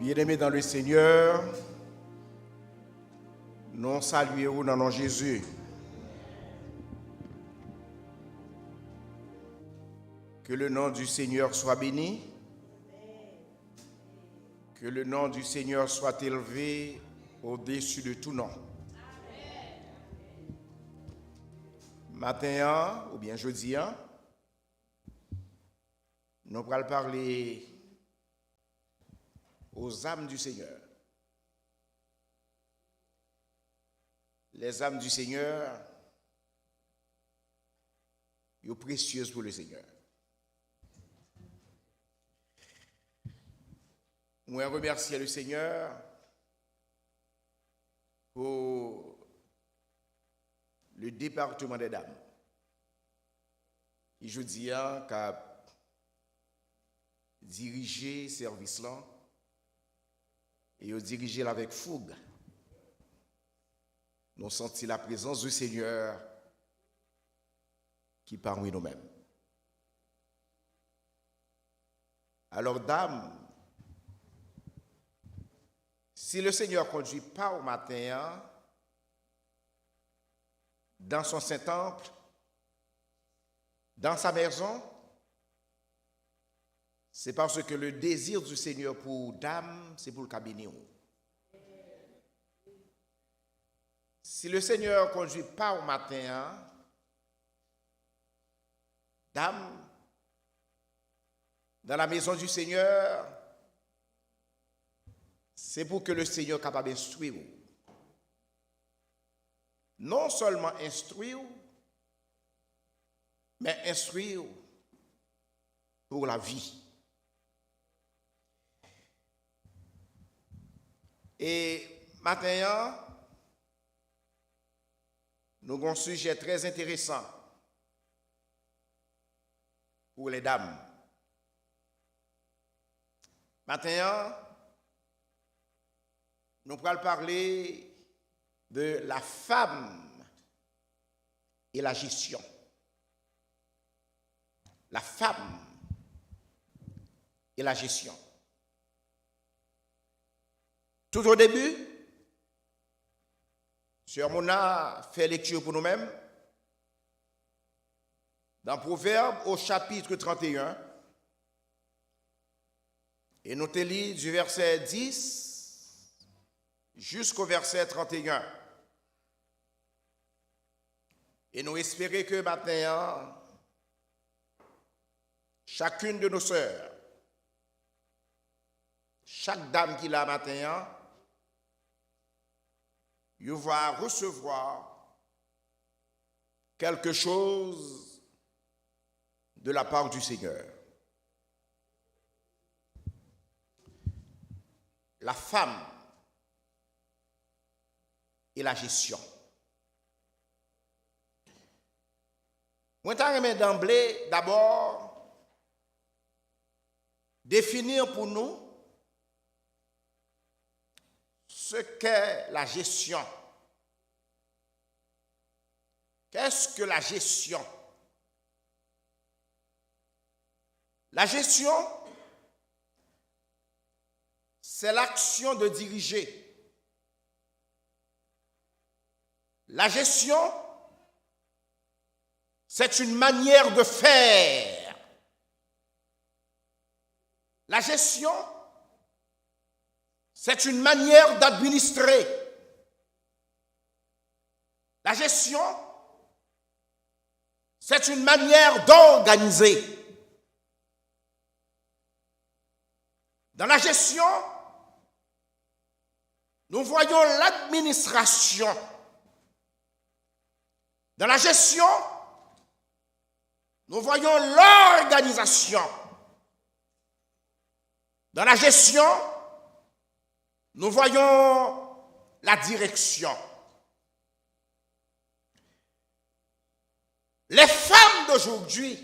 Bien-aimés dans le Seigneur, nous saluons dans le nom de Jésus. Que le nom du Seigneur soit béni. Que le nom du Seigneur soit élevé au-dessus de tout nom. Matin, ou bien jeudi, nous allons parler aux âmes du Seigneur. Les âmes du Seigneur, sont précieuses pour le Seigneur. Moi, je remercie le Seigneur pour le département des dames. Et je dis qu'à diriger ce service-là, et diriger avec fougue. Nous sentons la présence du Seigneur qui est parmi nous-mêmes. Alors, dames, si le Seigneur ne conduit pas au matin dans son Saint-Temple, dans sa maison, c'est parce que le désir du Seigneur pour dame, c'est pour le cabinet. Si le Seigneur ne conduit pas au matin, dame, dans la maison du Seigneur, c'est pour que le Seigneur soit capable d'instruire. Non seulement instruire, mais instruire pour la vie. Et maintenant, nous avons un sujet très intéressant pour les dames. Maintenant, nous allons parler de la femme et la gestion. La femme et la gestion. Tout au début, Sœur Mona fait lecture pour nous-mêmes dans Proverbe au chapitre 31 et nous te lis du verset 10 jusqu'au verset 31. Et nous espérons que maintenant, chacune de nos sœurs, chaque dame qui l'a maintenant, il va recevoir quelque chose de la part du Seigneur. La femme et la gestion. Moi, je vais d'emblée, d'abord, définir pour nous ce qu'est la gestion. Qu'est-ce que la gestion? La gestion, c'est l'action de diriger. La gestion, c'est une manière de faire. La gestion, c'est une manière d'administrer. La gestion, c'est une manière d'organiser. Dans la gestion, nous voyons l'administration. Dans la gestion, nous voyons l'organisation. Dans la gestion, nous voyons la direction. Les femmes d'aujourd'hui,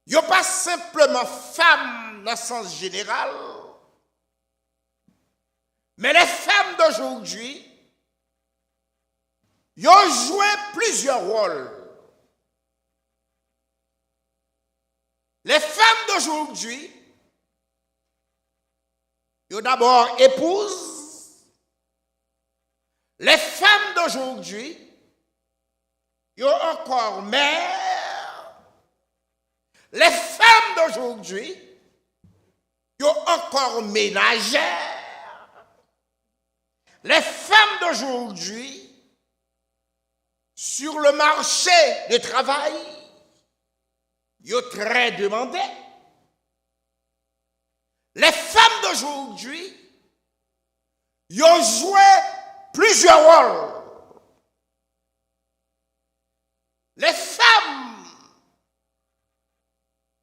ils ne sont pas simplement femmes dans le sens général, mais les femmes d'aujourd'hui, ils ont joué plusieurs rôles. Les femmes d'aujourd'hui, Yo d'abord épouse. Les femmes d'aujourd'hui, yo encore mères. Les femmes d'aujourd'hui, yo encore ménagères. Les femmes d'aujourd'hui, sur le marché du travail, yo très demandées. Les femmes d'aujourd'hui, ils ont joué plusieurs rôles. Les femmes,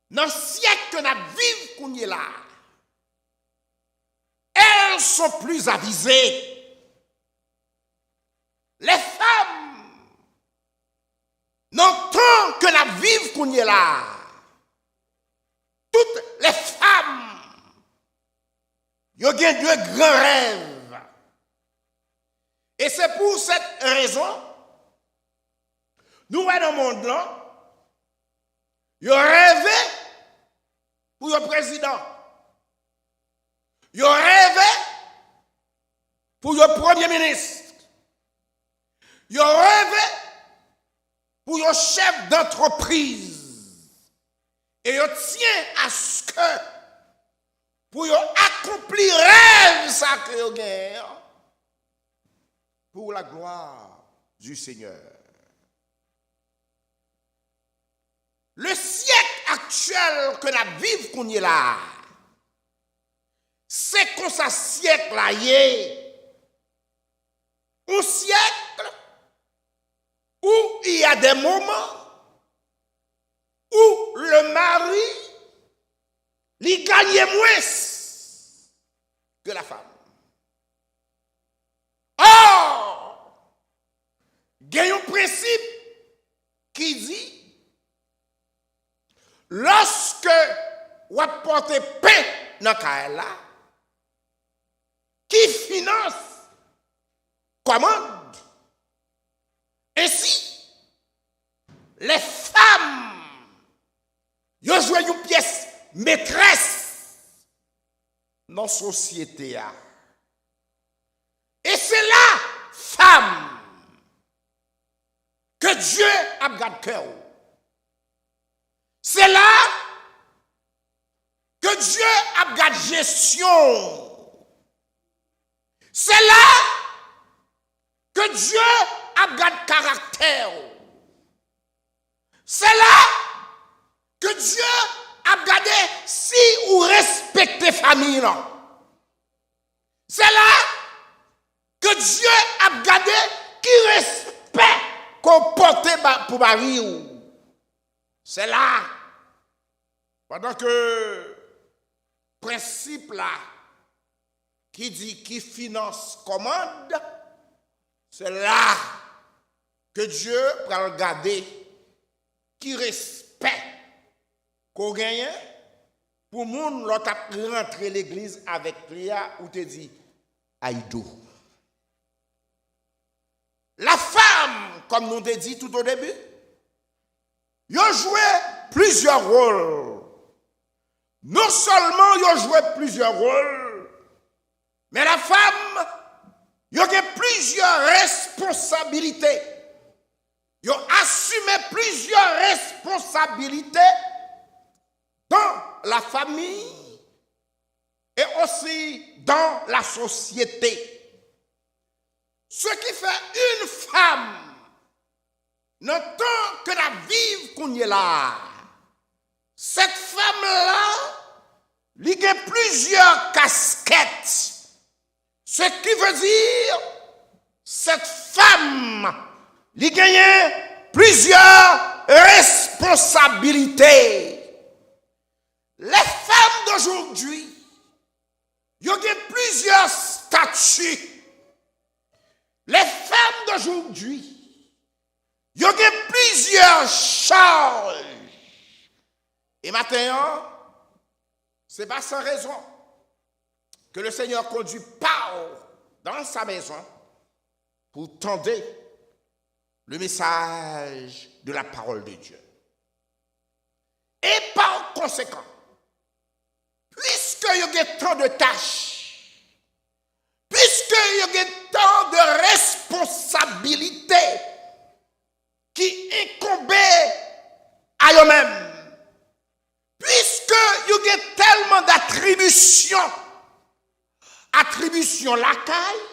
dans le siècle que nous vivons qu'on est là, elles sont plus avisées. Les femmes, dans le temps que nous vivons qu'on est là, toutes les femmes, ils ont de grands rêves. Et c'est pour cette raison, nous, dans le monde là, ils ont rêvé pour le président. Ils ont rêvé pour le premier ministre. Ils ont rêvé pour le chef d'entreprise. Et ils tiennent à ce que pour accomplir rêve ça que vous gagnez pour la gloire du Seigneur. Le siècle actuel que nous vivons qu'on est là, c'est comme ça siècle là y est. Un siècle où il y a des moments où le mari il gagne moins que la femme. Or, il y a un principe qui dit, lorsque vous apportez pain dans le là, qui finance, commande. Ainsi, les femmes, ils jouent une pièce maîtresse dans la société. Et c'est là, femme, que Dieu a gardé cœur. C'est là que Dieu a gardé gestion. C'est là que Dieu a gardé caractère. C'est là que Dieu a gardé si ou respecter famille. C'est là que Dieu a gardé qui respecte comporter pour mari. C'est là pendant que principe là qui dit qui finance commande, c'est là que Dieu va regarder qui respecte qu'on gagne pour moun l'autre rentrer l'église avec prière ou te dit aïdou. La femme, comme nous te dit tout au début, il a joué plusieurs rôles. Non seulement il a joué plusieurs rôles, mais la femme, il a plusieurs responsabilités. Il a assumé plusieurs responsabilités dans la famille et aussi dans la société. Ce qui fait une femme, dans le temps que la vive qu'on est là, cette femme-là, il a plusieurs casquettes. Ce qui veut dire, cette femme, il a plusieurs responsabilités. Les femmes d'aujourd'hui, il y a plusieurs statuts. Les femmes d'aujourd'hui, il y a plusieurs charges. Et maintenant, ce n'est pas sans raison que le Seigneur conduit Paul dans sa maison pour tendre le message de la parole de Dieu. Et par conséquent, puisqu'il y a tant de tâches Puisqu'il y a tant de responsabilités qui incombaient à eux-mêmes, puisqu'il y a tellement d'attributions, attributions la caille,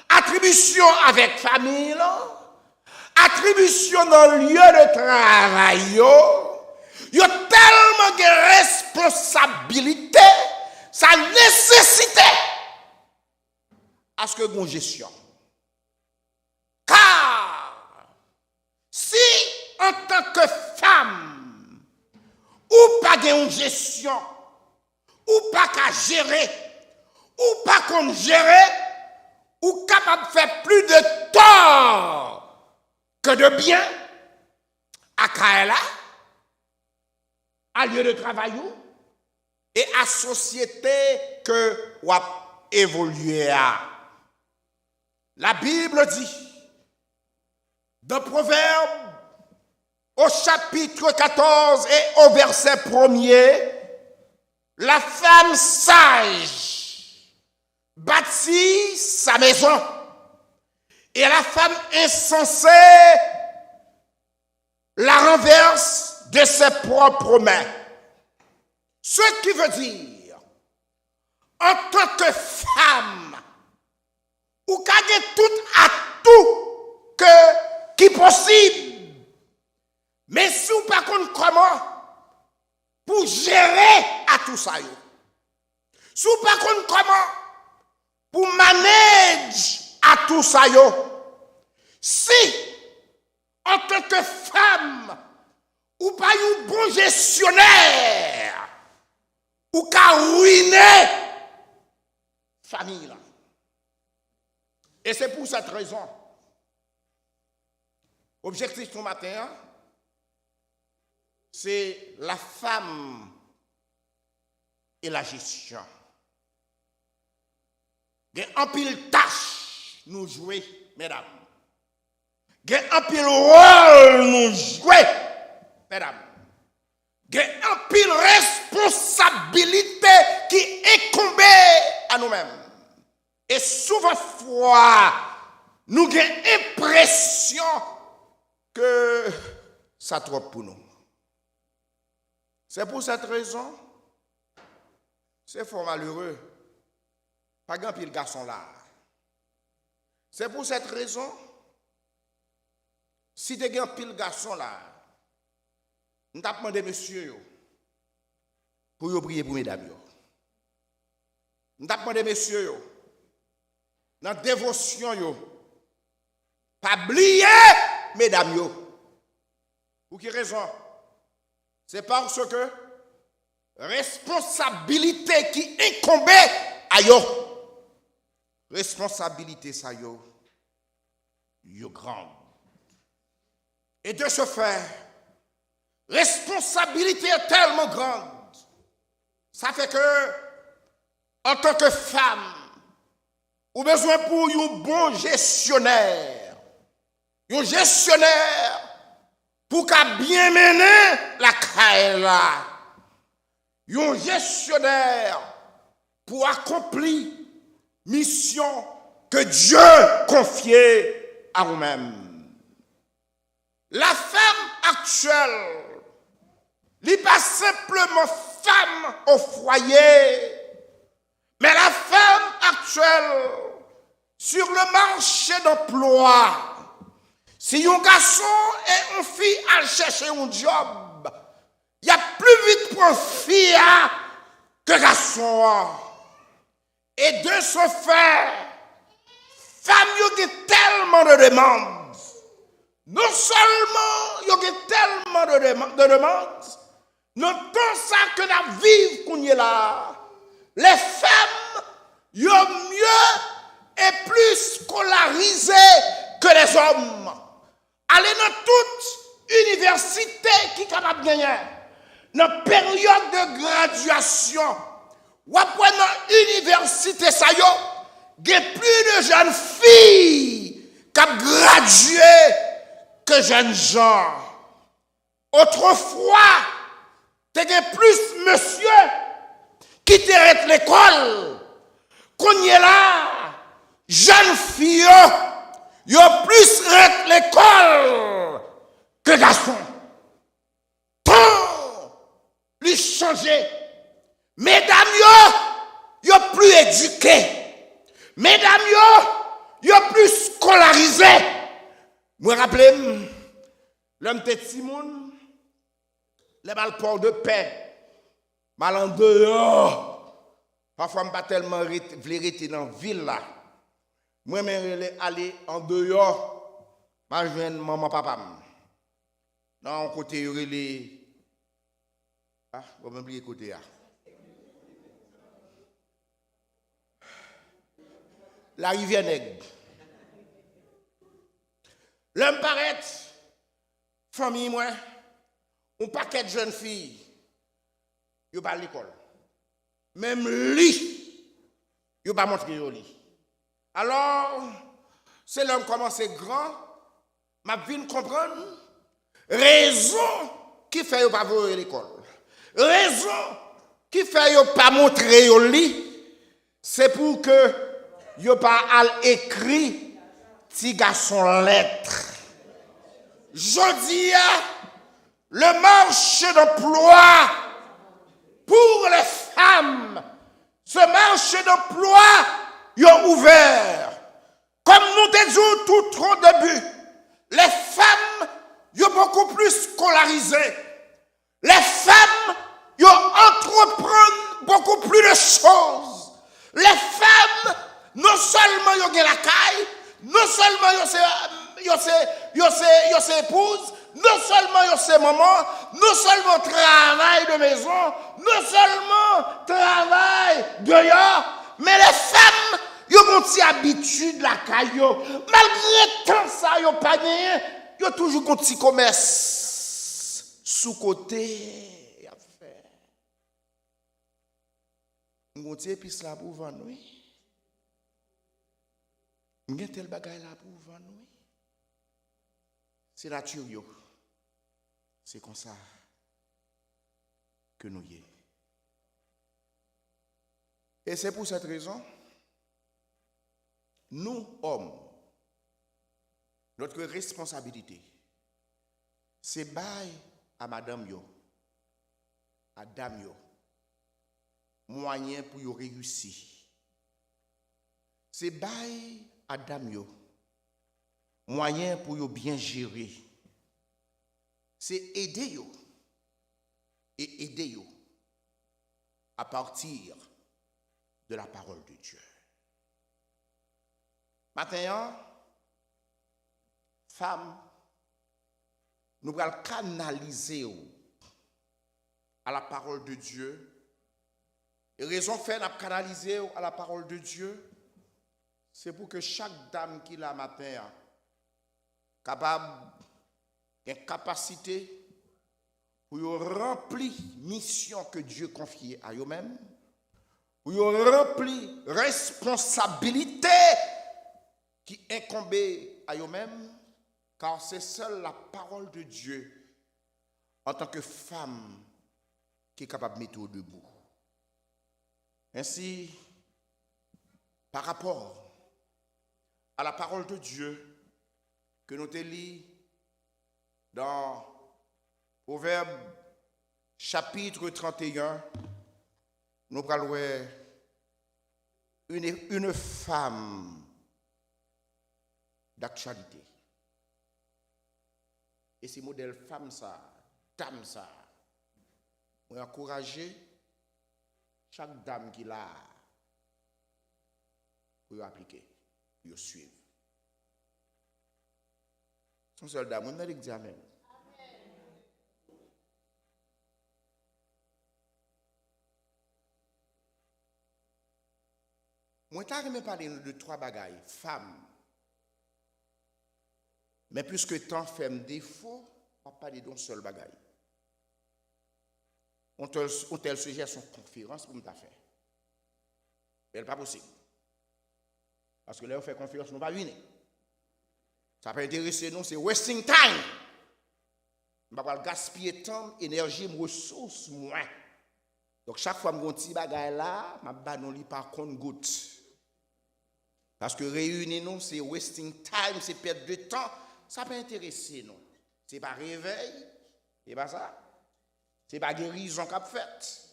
attributions avec famille, attributions dans le lieu de travail, il y a tellement de responsabilités, ça nécessitait à ce que nous gestion. Car si en tant que femme, ou pas de gestion, ou pas qu'à gérer, ou pas qu'on gérer, ou capable de faire plus de tort que de bien à Kaela, à lieu de travail et à société que vous évoluer à. La Bible dit, dans Proverbe, au chapitre 14 et au verset 1er, la femme sage bâtit sa maison et la femme insensée la renverse de ses propres mains. Ce qui veut dire, en tant que femme, ou qu'elle a tout atout qui possible, mais si vous pas comment pour gérer à tout ça, si vous pas comment pour manager à tout ça, si en tant que femme ou pas un bon gestionnaire ou qu'à ruiner famille là. Et c'est pour cette raison, objectif ce matin, c'est la femme et la gestion. Il y a un pile tâche nous jouer, mesdames. Il y a un pile rôle nous jouer, mesdames. Il y a un pile responsabilité qui incombe à nous-mêmes. Et souvent fois, nous avons l'impression que ça trop pour nous. C'est pour cette raison, c'est fort malheureux. Pas grand pile garçon là. C'est pour cette raison, si tu as un pile garçon là, nous t'avons demandé monsieur pour prier pour mesdames. Nous t'avons demandé monsieur dans la dévotion, pas oublier mesdames. Pour quelle raison? C'est parce que responsabilité qui incombe à yo. Responsabilité ça yo grande. Et de ce fait, responsabilité est tellement grande. Ça fait que, en tant que femme, ou besoin pour un bon gestionnaire. Un gestionnaire pour qu'à bien mener la carrière. Un gestionnaire pour accomplir mission que Dieu confiait à vous-même. La femme actuelle n'est pas simplement femme au foyer, mais la femme actuelle sur le marché d'emploi. Si un garçon et une fille à chercher un job, il y a plus vite pour fille que garçon. Et de ce fait, femme y a tellement de demandes. Non seulement il y a tellement de demandes, non tant ça que la vie qu'on y est là, les femmes y ont mieux et plus scolarisées que les hommes. Allez dans toute université qui est capable de gagner, dans la période de graduation, ou après dans l'université, il y a plus de jeunes filles qui ont gradué que jeunes gens. Autrefois, il y a plus monsieur qui t'arrête l'école, qu'on y est là, jeunes filles, yo plus rentrent l'école que garçons. Tant lui changer. Mesdames, yo plus éduqués. Mesdames, yo plus scolarisés. Moi rappelez, l'homme de Timoun, les balles port de paix, mal en dehors. Parfois, je ne pas tellement rester dans la ville là. Moi, je aller en dehors, je viens maman, papa. Dans le côté, ah, je vais oublier le côté là. La rivière Nègre. L'homme paraît, famille, moi, un paquet de jeunes filles, ils pas à l'école. Même lui, ils pas montré au lit. Alors, c'est l'homme commence grand, m'a vient comprendre, raison qui fait pas voir l'école. Raison qui fait pas montrer au lit, c'est pour que yo pas al écrit petit garçon lettre. Jodi le marché d'emploi pour les femmes, ce marché d'emploi est ouvert. Comme nous te disons tout au début, les femmes sont beaucoup plus scolarisées. Les femmes entreprennent beaucoup plus de choses. Les femmes, non seulement ont la caille, non seulement ont ses épouses, non seulement ont ses mamans, non seulement travail de maison, non seulement travail dehors, mais les femmes, ils ont une habitude la caille. Malgré tout ça, ils n'ont pas gagné, ils ont toujours un petit commerce sous côté. Ils ont dit, puis là pour vendre, oui. Il y a tel bagage là pour vendre, oui. C'est naturel. C'est comme ça que nous y est. Et c'est pour cette raison, nous, hommes, notre responsabilité, c'est bail à madame yo, à dame yo, moyen pour yo réussir. C'est bail à dame yo, moyen pour yo bien gérer. C'est aider yo et aider yo à partir de la parole de Dieu. Maintenant, femmes, nous allons canaliser à la parole de Dieu. Et raison fait de canaliser à la parole de Dieu, c'est pour que chaque dame qui la matin capable une capacité pour remplir mission que Dieu confie à eux-mêmes, pour remplir responsabilité qui incombe à eux-mêmes, car c'est seule la parole de Dieu en tant que femme qui est capable de mettre debout. Ainsi, par rapport à la parole de Dieu que nous te lisons dans Proverbe chapitre 31, nous parlons une femme d'actualité. Et ces modèles femme ça, dame ça, on encourager chaque dame qui l'a pour appliquer, pour suivre. Son seul dame, on a l'examen. Moi, je vais parler de trois bagailles. Femme. Mais puisque tant fait défaut, on va parler d'un seul bagaille. On tel sujet son conférence pour me faire. Mais ce n'est pas possible. Parce que là, on fait conférence, nous ne pas venir. Ça peut intéresser nous, c'est wasting time. On va gaspiller temps, énergie, ressources, moins. Donc chaque fois que je dis petit bagaille là, je ne vais pas compte goutte. Parce que réunir nous, c'est wasting time, c'est perdre de temps. Ça peut intéresser nous. C'est pas réveil, c'est pas ça. C'est pas guérison qu'a fait.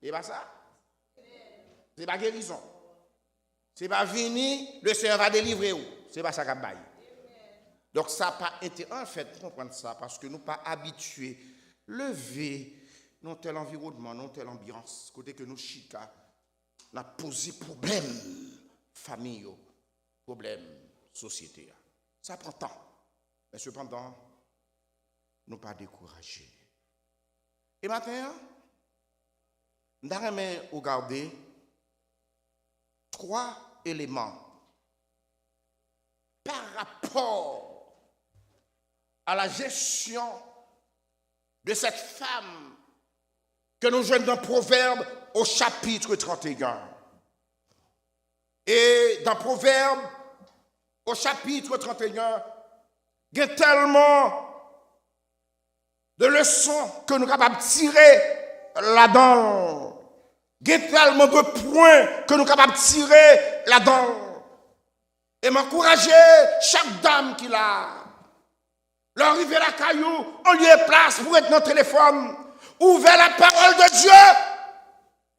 C'est pas ça. C'est pas guérison. C'est pas venir, le Seigneur va délivrer ou. C'est pas ça qu'a baillé. Donc ça n'a pas été en fait comprendre ça parce que nous pas habitués lever dans tel environnement, dans telle ambiance, côté que nous chita, n'a posé problème famille, problème société. Ça prend temps. Mais cependant, nous pas découragés. Et maintenant, nous allons regarder 3 éléments par rapport à la gestion de cette femme que nous jouons dans Proverbe au chapitre 31. Et dans Proverbe au chapitre 31, il y a tellement de leçons que nous sommes capables de tirer là-dedans. Il y a tellement de points que nous sommes capables de tirer là-dedans. Et m'encourager chaque dame qui l'a. Leur arriver à la caillou, on lui est place pour être dans le téléphone. Ouvrez la parole de Dieu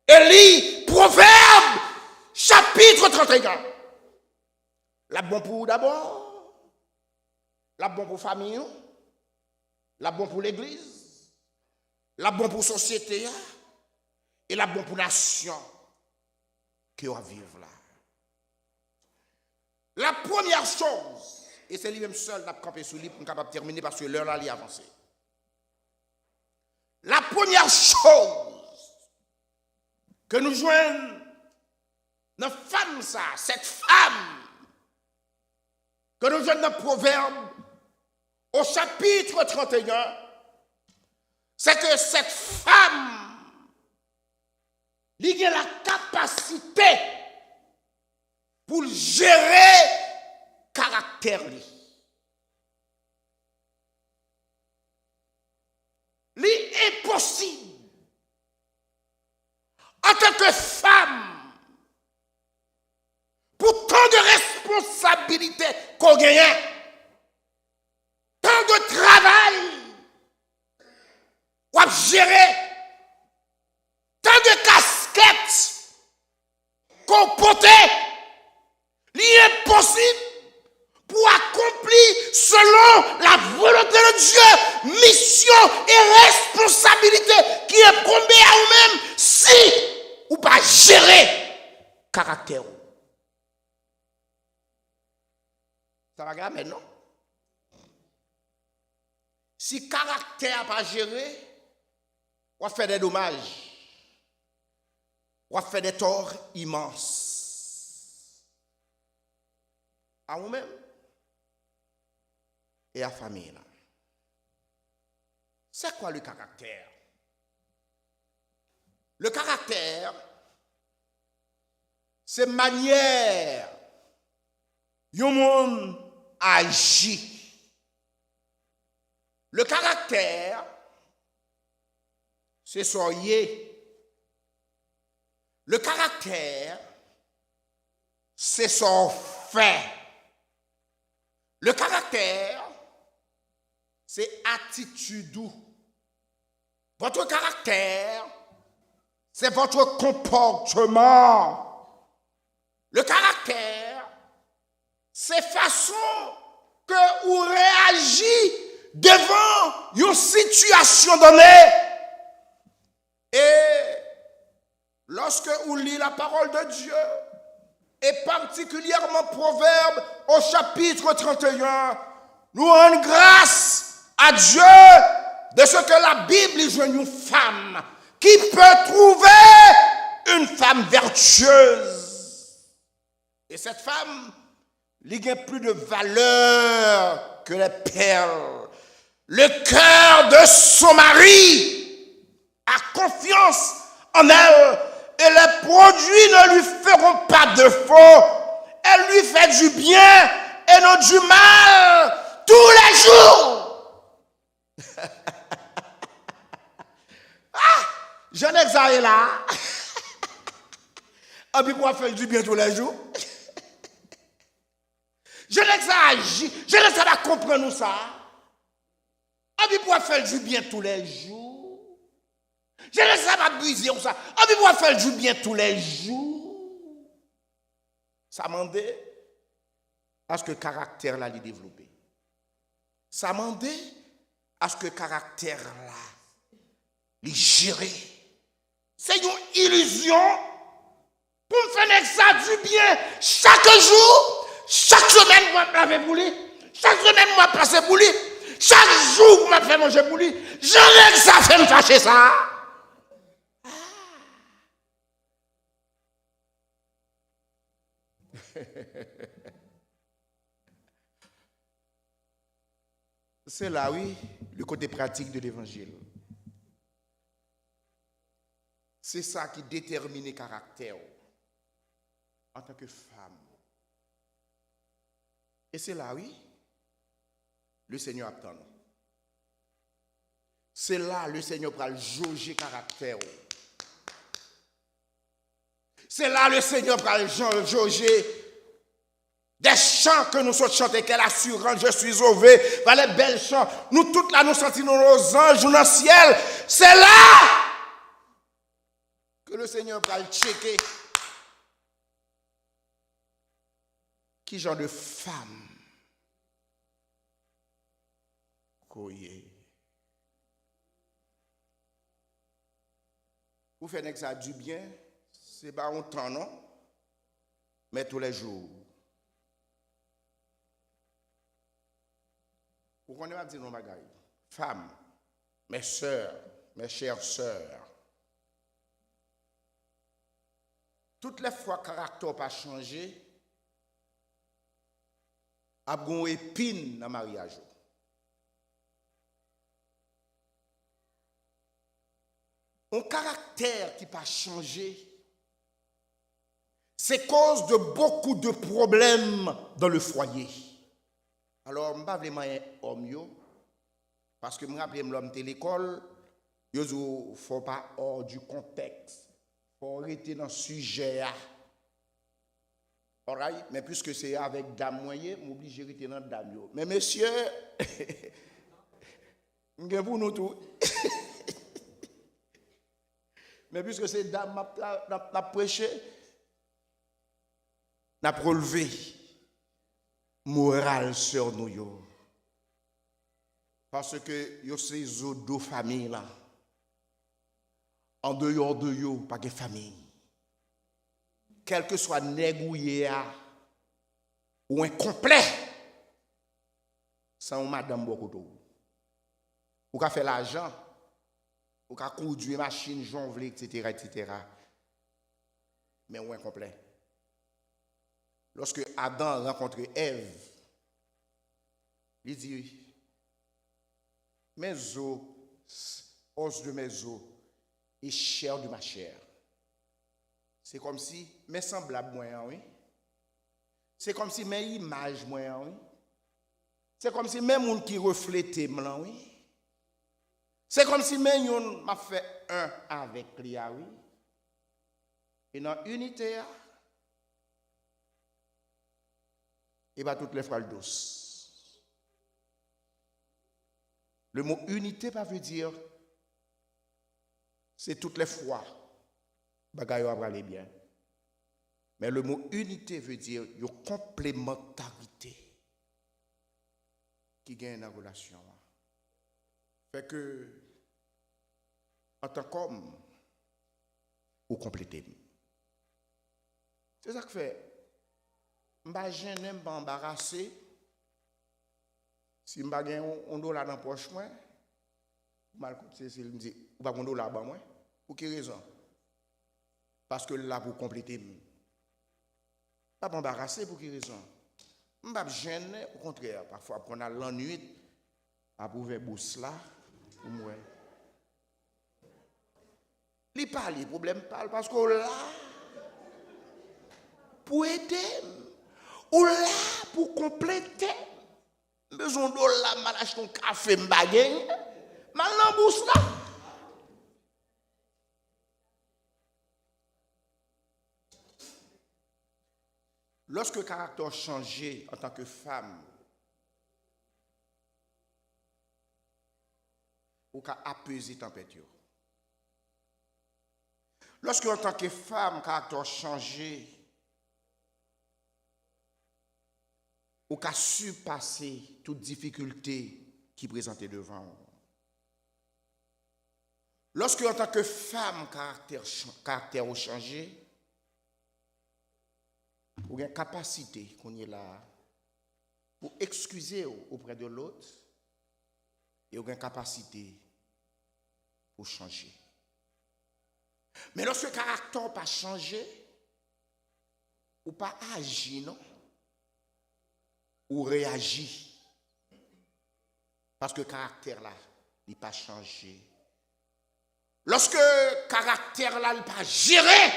et lis Proverbe chapitre 31. La bonne pour vous d'abord, la bonne pour famille, la bonne pour l'église, la bonne pour société et la bonne pour nation qui va vivre là. La première chose, et c'est lui-même seul qui a campé sur lui pour capable terminer parce que l'heure là est avancée. La première chose que nous joignons dans femme ça, cette femme que nous joignons dans Proverbe au chapitre 31, c'est que cette femme il a la capacité pour gérer caractère. C'est impossible en tant que femme pour tant de responsabilités qu'on gagne, tant de travail qu'on gérer, tant de casquettes qu'on portait. Il est possible pour accomplir selon la volonté de Dieu, mission et responsabilité qui est tombée à vous-même si ou pas gérer caractère. Ça va grave maintenant. Si caractère pas géré, on va faire des dommages, on va faire des torts immenses à vous-même et à la famille. C'est quoi le caractère? Le caractère, c'est manière dont monde agit. Le caractère, c'est soyez. Le caractère, c'est son fait. Le caractère, c'est attitude. Votre caractère, c'est votre comportement. Le caractère, c'est façon que vous réagissez devant une situation donnée. Et lorsque vous lisez la parole de Dieu, et particulièrement Proverbe au chapitre 31, nous rendons grâce à Dieu de ce que la Bible est une femme qui peut trouver une femme vertueuse. Et cette femme, il a plus de valeur que les perles. Le cœur de son mari a confiance en elle et les produits ne lui feront pas de faux. Elle lui fait du bien et non du mal tous les jours. Ah, j'en ai là. Ah, puis pour faire du bien tous les jours. Je laisse ça agir, je laisse ça comprendre nous ça. On peut pouvoir faire du bien tous les jours. Je laisse ça m'abuser ou ça. On peut pouvoir faire du bien tous les jours. Ça m'a dit à ce que le caractère là il développé. Ça m'a dit à ce que le caractère là il géré. C'est une illusion pour me faire ça du bien chaque jour, chaque semaine moi laver pour lui, chaque semaine moi passer pour lui, chaque jour moi faire manger pour lui. Je n'ai ça fait me fâcher ça. C'est là, oui, le côté pratique de l'évangile. C'est ça qui détermine le caractère en tant que femme. Et c'est là, oui, le Seigneur attend. C'est là le Seigneur va jauger le caractère. C'est là le Seigneur va jauger des chants que nous sommes chantés, quelle assurance, je suis sauvé, par les belles chants. Nous toutes là, nous sentons nos anges dans le ciel. C'est là que le Seigneur va le checker. Qui genre de femme coyé. Vous faites ça du bien, c'est pas un temps, non? Mais tous les jours. Vous connaissez pas dire non bagaille. Femmes, mes sœurs, mes chères sœurs. Toutes les fois que le caractère n'a pas changé, il y a une épine dans le mariage. Un caractère qui n'a pas changé, c'est cause de beaucoup de problèmes dans le foyer. Alors, je ne suis pas vraiment un homme, parce que je me rappelle l'homme de l'école, il ne faut pas hors du contexte. Il faut rester dans le sujet. Alright? Mais puisque c'est avec dame moyen, je suis obligé de rester dans dame. Mais messieurs, je vous nous tout. Mais puisque c'est dame n'a prêché, n'a relevé morale sur nous. Parce que yo ces deux familles là. En dehors de yo, pas de famille. Quel que soit négouillé ou incomplet, sans madame Bokoto. Ou qu'a fait l'argent, ou qu'a conduit machine, jonglé, etc. Mais ou incomplet. Lorsque Adam rencontre Ève, il dit, mes os, os de mes os, et chair de ma chair. C'est comme si mes semblables moyens, oui. C'est comme si mes images moyens, oui. C'est comme si mes gens qui reflétaient, oui. C'est comme si mes gens m'a fait un avec lui, oui. Et dans l'unité, et bien toutes les phrases douces. Le mot unité, ça veut dire c'est toutes les fois bagaille va aller bien. Mais le mot unité veut dire une complémentarité qui gagne dans la relation. Fait que en tant qu'homme, vous complétez. C'est ça que fait. Je ne suis pas embarrassé. Si je n'ai pas un dollar dans la poche, il me dit, vous n'avez pas un dollar dans la poche. Pour quelle raison? Parce que là, vous complétez. Pas embarrassé pour quelle raison? Je ne suis pas gêné, au contraire. Parfois, on a l'ennui à pouvoir bouger là, pour moi. Il parle, les problèmes parlent parce que là, pour aider, ou là, pour compléter, besoin de là, mal acheter un café, m'bagagne, mal dans bouche là. Lorsque le caractère changé en tant que femme, ou qu'à apaiser la température. Lorsque en tant que femme, le caractère changé, ou qu'à surpasser toute difficulté qui présentait devant vous. Lorsque en tant que femme, caractère a changé, ou une capacité qu'on est là pour excuser auprès de l'autre, et ou une capacité pour changer. Mais lorsque le caractère n'a pas changé, ou pas agi, non? Ou réagit. Parce que le caractère là, il n'a pas changé. Lorsque le caractère là, il n'a pas géré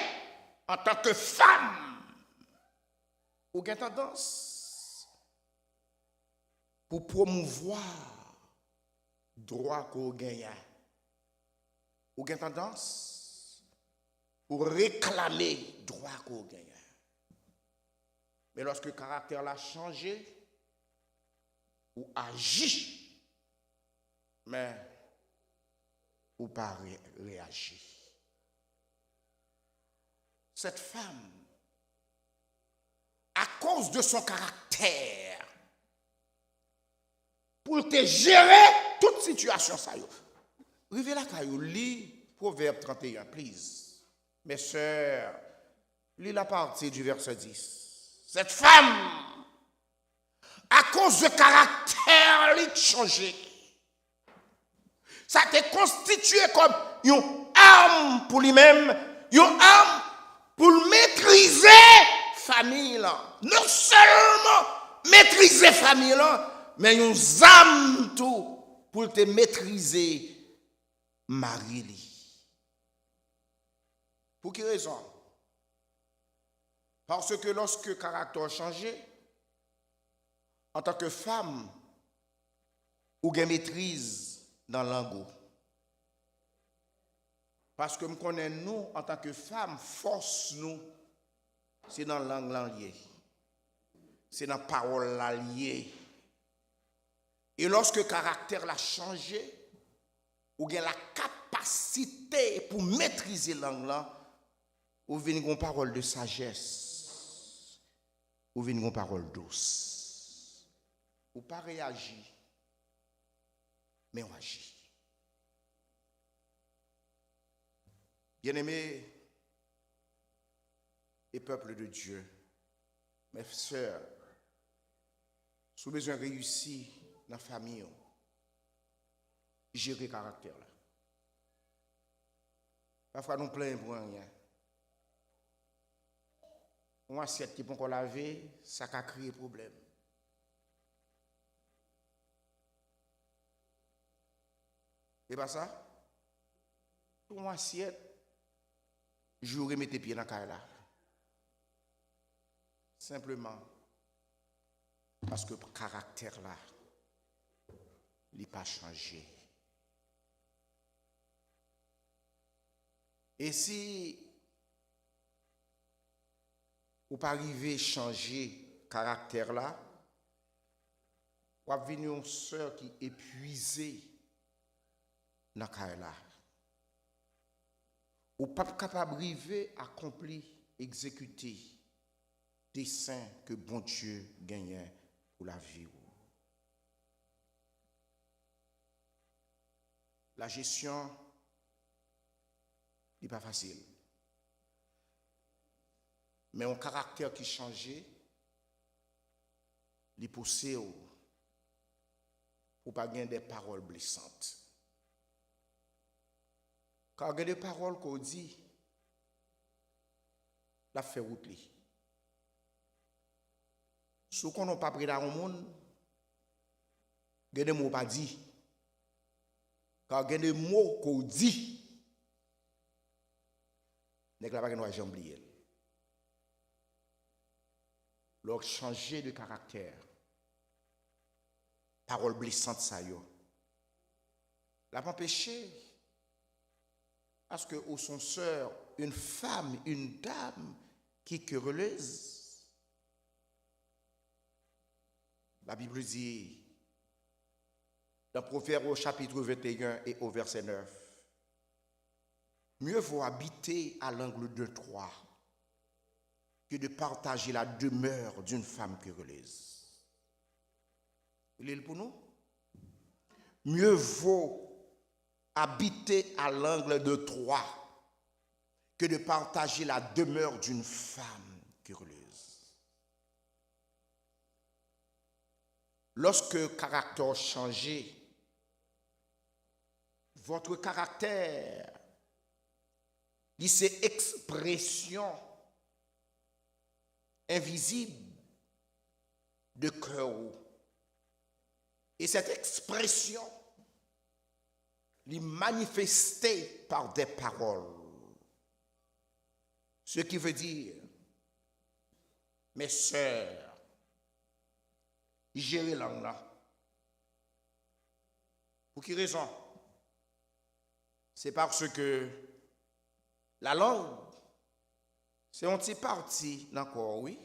en tant que femme, ou a tendance pour promouvoir droit qu'on gagne. Ou a tendance pour réclamer droit qu'on gagne. Mais lorsque le caractère l'a changé, ou agit, mais ou pas réagir. Cette femme, à cause de son caractère, pour te gérer toute situation, ça y est. Rive la caillou, lis Proverbe 31, please. Mes sœurs, lis la partie du verset 10. Cette femme, à cause de caractère, elle a changé. Ça t'est constitué comme une arme pour lui-même, une arme pour maîtriser la famille. Non seulement maîtriser la famille, mais une arme tout pour te maîtriser mari. Pour quelle raison? Parce que lorsque le caractère a changé, en tant que femme, ou gain maîtrise dans l'ango. Parce que nous connaissons nous, en tant que femme, force nous, c'est dans la langue liée. C'est dans la parole liée. Et lorsque le caractère a changé, ou gain la capacité pour maîtriser la langue là, ou venez une parole de sagesse, ou venez une parole douce. Ou pas réagir, mais on agit. Bien-aimés et peuple de Dieu, mes sœurs, sous besoin réussi dans la famille, gérer le caractère là. Parfois nous plains pour rien. On assiette qui peut laver, ça a créé problème. C'est pas ça? Pour moi, assiette, j'aurais mis tes pieds dans la caille là. Simplement parce que le caractère là, il n'a pas changé. Et si vous pas arriver à changer le caractère là, vous avez une sœur qui est épuisée dans la là. Ou pas capable d'arriver à accomplir, exécuter des saints que bon Dieu gagne pour la vie. La gestion n'est pas facile. Mais un caractère qui change, il pousse pour pas gagner des paroles blessantes. Car il y a des paroles qu'on dit, la fait route. Si on n'a pas pris dans le monde, il y a des mots pas dit. Car il y a des mots qu'on dit, il n'y a pas de jamais oublier. Leur changer de caractère, parole blessante ça yo. La pas empêché parce que ou son sœur, une femme, une dame qui est querelleuse, La Bible dit, dans Proverbe au chapitre 21 et au verset 9, mieux vaut habiter à l'angle de trois que de partager la demeure d'une femme querelleuse. Il est pour nous? Mieux vaut habiter à l'angle de trois que de partager la demeure d'une femme querelleuse. Lorsque caractère changé, votre caractère, dit ces expressions invisibles de cœur. Et cette expression est manifestée par des paroles. Ce qui veut dire, mes sœurs, gérez langue là. Pour quelle raison? C'est parce que la langue, c'est un petit parti d'accord, oui,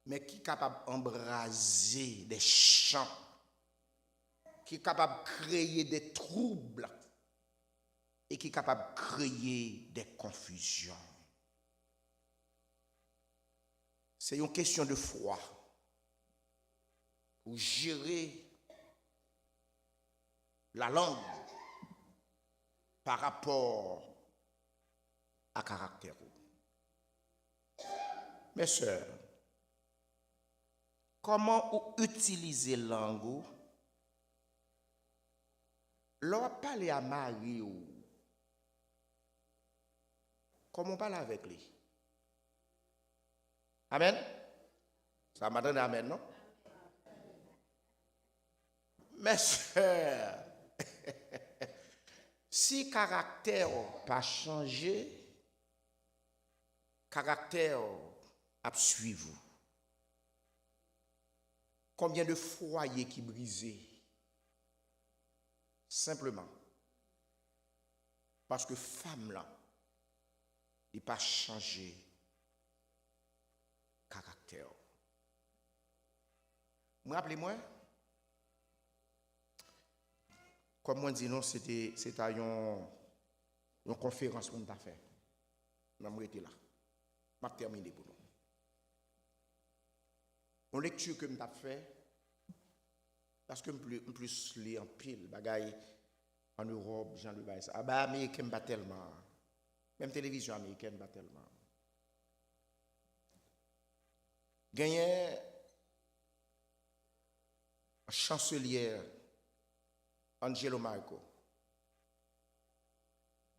mais qui est capable d'embraser des champs, qui est capable de créer des troubles et qui est capable de créer des confusions. C'est une question de foi pour gérer la langue par rapport à caractère. Mes sœurs, comment utiliser la langue? L'on parle à Marie, comment on parle avec lui? Amen? Ça m'a donné amen, non? Mes sœurs, si caractère n'a pas changé, caractère a suivi. Combien de foyers qui brisés? Simplement parce que femme là, il n'a pas changé caractère. Vous rappelez-moi? Comme moi dis non, c'était une conférence qu'on a fait. On a été là. On a terminé pour nous. Une lecture que je fait, parce que je plus lire en pile, bagaille en Europe, Jean le Baïs. Ah bah, américain bat tellement. Même télévision américaine bat tellement. Gagné chancelière Angelo Marco.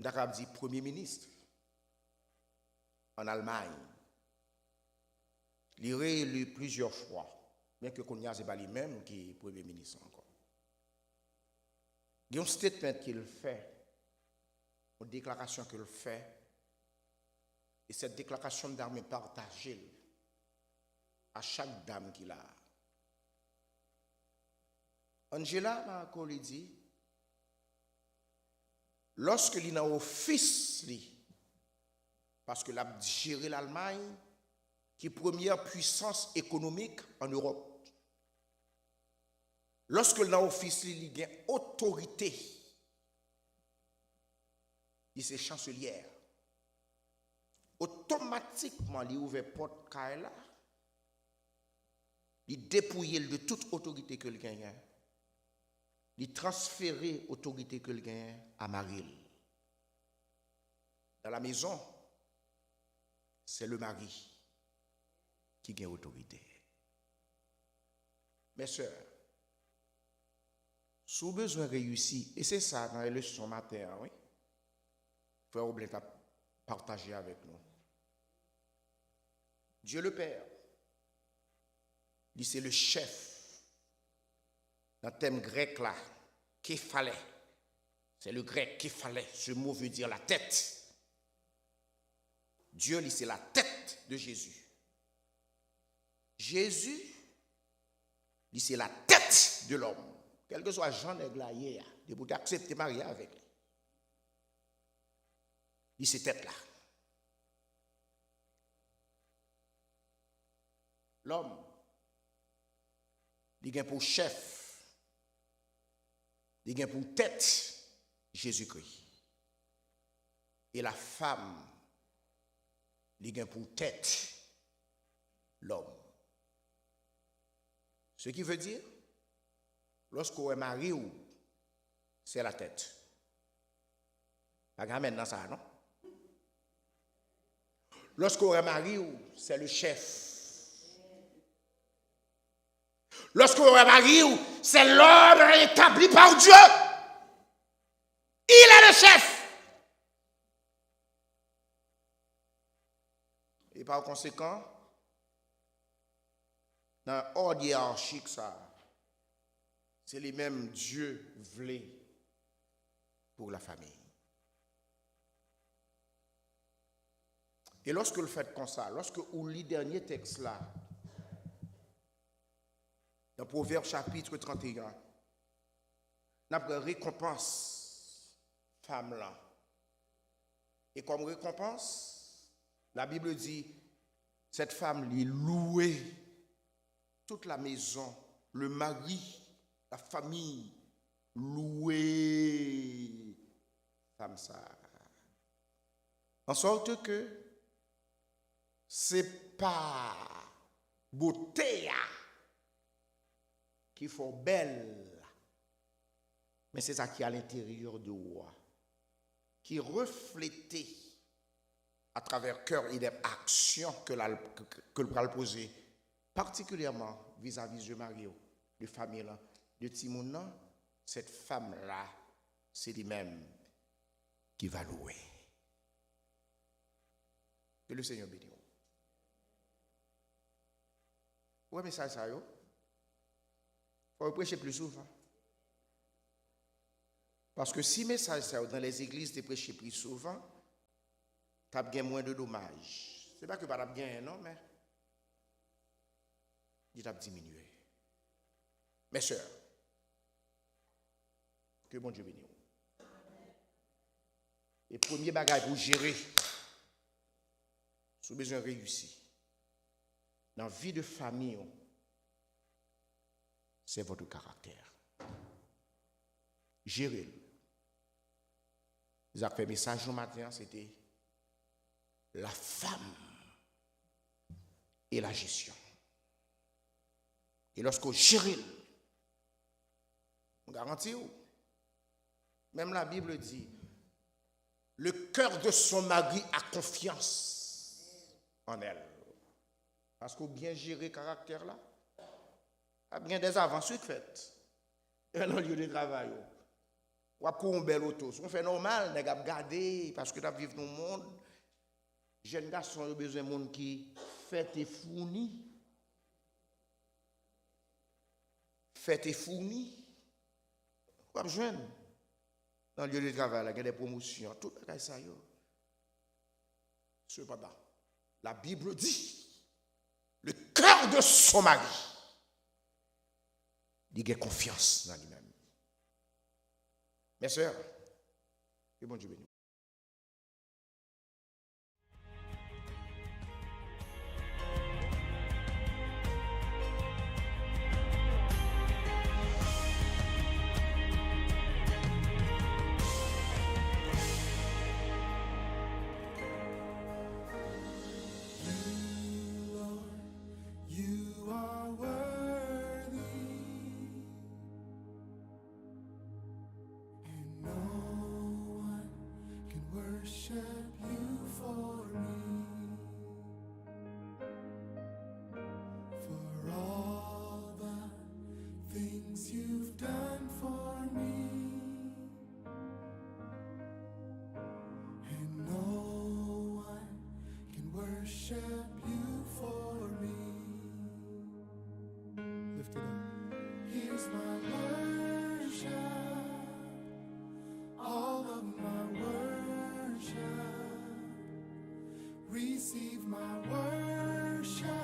D'accord, dit premier ministre en Allemagne. Il est réélu plusieurs fois, bien que Kounia, ce n'est pas lui-même qui est premier ministre encore. Il y a un statement qu'il fait, une déclaration qu'il fait, et cette déclaration d'armée partagée à chaque dame qu'il a. Angela Marco lui dit, lorsque il a office, parce que l'a géré l'Allemagne, qui est première puissance économique en Europe. Lorsque il a office, il a autorité. Il est chancelière. Automatiquement, il ouvre porte Kaila. Il dépouille de toute autorité que il gagne. Il transfère l'autorité que il gagne à Marie. Dans la maison, c'est le mari qui gagne autorité. Mes sœurs, si vous avez besoin de réussir, et c'est ça dans les leçons matin, oui, frère Oblin a partagé avec nous. Dieu le Père, lui c'est le chef. Dans le thème grec là, qu'il fallait. C'est le grec qu'il fallait. Ce mot veut dire la tête. Dieu, lui, c'est la tête de Jésus. Jésus, lui, c'est la tête de l'homme. Quel que soit Jean Néglaïe, de vous accepter marier avec lui. Lui, c'est tête là. L'homme, il a pour chef, il a pour tête Jésus-Christ. Et la femme, il a pour tête l'homme. Ce qui veut dire, lorsqu'on est marié, c'est la tête. Pas grand maintenant ça, non? Lorsqu'on est marié, c'est le chef. Lorsqu'on est marié, c'est l'ordre établi par Dieu. Il est le chef. Et par conséquent, dans l'ordre hiérarchique, ça, c'est les mêmes Dieu voulait pour la famille. Et lorsque vous faites comme ça, lorsque vous lisez le dernier texte là, dans Proverbe chapitre 31, nous avons récompense femme là. Et comme récompense, la Bible dit, cette femme lui louait toute la maison, le mari, la famille, louait femme ça. En sorte que c'est pas beauté qui faut belle, mais c'est ça qui est à l'intérieur de moi, qui reflétait à travers cœur et des actions que le pral poser, particulièrement vis-à-vis de Mario, de famille là, de Timon, cette femme là, c'est lui-même qui va louer. Que le Seigneur bénisse. Ouais, mais ça, il faut prêcher plus souvent. Parce que si message ça dans les églises de prêcher plus souvent, tu as bien moins de dommages. Ce n'est pas que tu as bien, non, mais il a diminué. Mes sœurs, que bon Dieu bénisse. Et premier bagage pour gérer, si vous avez besoin de réussir, dans la vie de famille, c'est votre caractère. Gérez-le. Vous avez fait un message au matin, c'était la femme et la gestion. Et lorsque vous gérez, on garantit, même la Bible dit, le cœur de son mari a confiance en elle. Parce que bien gérer le caractère là, il y a bien des avancées faites dans le lieu de travail. Ou à une belle auto. Si on fait normal, on a gardé parce que nous vivons dans le monde. Les jeunes garçons ont besoin de monde qui fait et fournit. Fait et fournit. Ou à jeune. Dans le lieu de travail, il y a des promotions. Tout le ça. Cependant, la Bible dit, le cœur de son mari, il a confiance dans lui-même. Mes sœurs, que bon Dieu bénisse. Receive my worship.